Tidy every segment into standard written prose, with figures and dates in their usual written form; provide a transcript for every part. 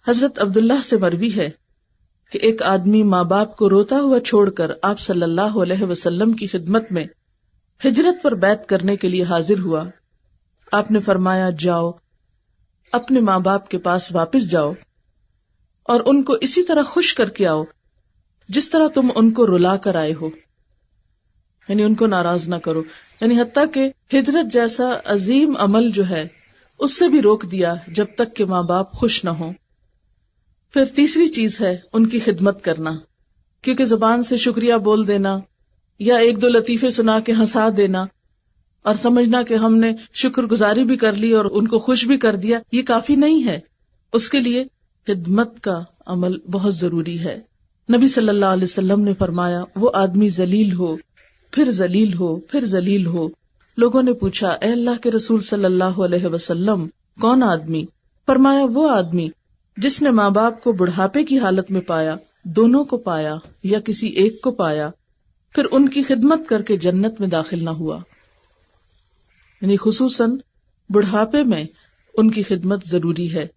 حضرت عبداللہ سے مروی ہے کہ ایک آدمی ماں باپ کو روتا ہوا چھوڑ کر آپ صلی اللہ علیہ وسلم کی خدمت میں ہجرت پر بیعت کرنے کے لیے حاضر ہوا. آپ نے فرمایا جاؤ اپنے ماں باپ کے پاس واپس جاؤ اور ان کو اسی طرح خوش کر کے آؤ جس طرح تم ان کو رلا کر آئے ہو، یعنی ان کو ناراض نہ کرو. یعنی حتیٰ کہ ہجرت جیسا عظیم عمل جو ہے اس سے بھی روک دیا جب تک کہ ماں باپ خوش نہ ہوں. پھر تیسری چیز ہے ان کی خدمت کرنا، کیونکہ زبان سے شکریہ بول دینا یا ایک دو لطیفے سنا کے ہنسا دینا اور سمجھنا کہ ہم نے شکر گزاری بھی کر لی اور ان کو خوش بھی کر دیا، یہ کافی نہیں ہے. اس کے لیے خدمت کا عمل بہت ضروری ہے. نبی صلی اللہ علیہ وسلم نے فرمایا وہ آدمی ذلیل ہو پھر ذلیل ہو پھر ذلیل ہو. لوگوں نے پوچھا اے اللہ کے رسول صلی اللہ علیہ وسلم کون آدمی؟ فرمایا وہ آدمی جس نے ماں باپ کو بڑھاپے کی حالت میں پایا، دونوں کو پایا یا کسی ایک کو پایا، پھر ان کی خدمت کر کے جنت میں داخل نہ ہوا. یعنی خصوصاً بڑھاپے میں ان کی خدمت ضروری ہے،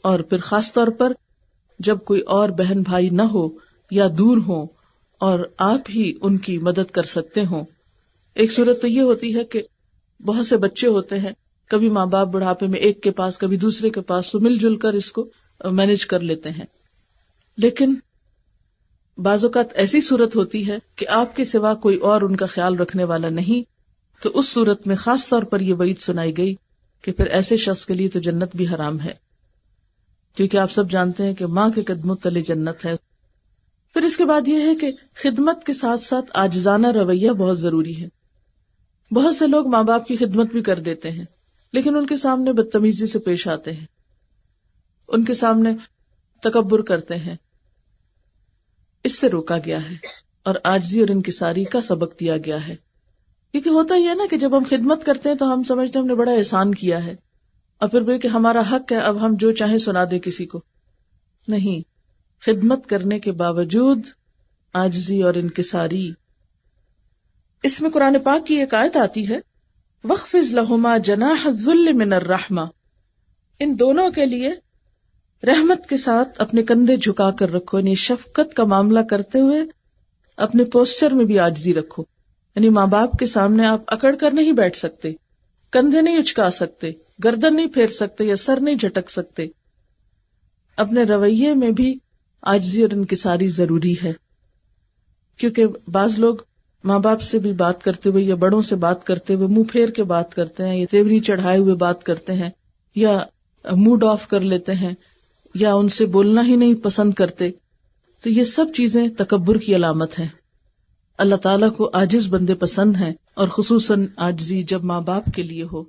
اور پھر خاص طور پر جب کوئی اور بہن بھائی نہ ہو یا دور ہو اور آپ ہی ان کی مدد کر سکتے ہوں. ایک صورت تو یہ ہوتی ہے کہ بہت سے بچے ہوتے ہیں، کبھی ماں باپ بڑھاپے میں ایک کے پاس کبھی دوسرے کے پاس، تو مل جل کر اس کو مینج کر لیتے ہیں. لیکن بعض اوقات ایسی صورت ہوتی ہے کہ آپ کے سوا کوئی اور ان کا خیال رکھنے والا نہیں، تو اس صورت میں خاص طور پر یہ وعید سنائی گئی کہ پھر ایسے شخص کے لیے تو جنت بھی حرام ہے، کیونکہ آپ سب جانتے ہیں کہ ماں کے قدموں تلے جنت ہے. پھر اس کے بعد یہ ہے کہ خدمت کے ساتھ ساتھ عاجزانہ رویہ بہت ضروری ہے. بہت سے لوگ ماں باپ کی خدمت بھی کر دیتے ہیں لیکن ان کے سامنے بدتمیزی سے پیش آتے ہیں، ان کے سامنے تکبر کرتے ہیں. اس سے روکا گیا ہے اور عاجزی اور انکساری کا سبق دیا گیا ہے. کیونکہ ہوتا ہی ہے نا کہ جب ہم خدمت کرتے ہیں تو ہم سمجھتے ہیں ہم نے بڑا احسان کیا ہے، اور پھر وہ کہ ہمارا حق ہے اب ہم جو چاہیں سنا دیں کسی کو. نہیں، خدمت کرنے کے باوجود عاجزی اور انکساری. اس میں قرآن پاک کی ایک آیت آتی ہے وَاخْفِضْ لَهُمَا جَنَاحَ الذُّلِّ مِنَ الرَّحْمَةِ، ان دونوں کے لیے رحمت کے ساتھ اپنے کندھے جھکا کر رکھو، یعنی شفقت کا معاملہ کرتے ہوئے اپنے پوسچر میں بھی عاجزی رکھو. یعنی ماں باپ کے سامنے آپ اکڑ کر نہیں بیٹھ سکتے، کندھے نہیں اچکا سکتے، گردن نہیں پھیر سکتے یا سر نہیں جھٹک سکتے. اپنے رویے میں بھی عاجزی اور انکساری ضروری ہے، کیونکہ بعض لوگ ماں باپ سے بھی بات کرتے ہوئے یا بڑوں سے بات کرتے ہوئے منہ پھیر کے بات کرتے ہیں، یا تیوری چڑھائے ہوئے بات کرتے ہیں، یا موڈ آف کر لیتے ہیں، یا ان سے بولنا ہی نہیں پسند کرتے. تو یہ سب چیزیں تکبر کی علامت ہیں. اللہ تعالیٰ کو عاجز بندے پسند ہیں، اور خصوصاً عاجزی جب ماں باپ کے لیے ہو.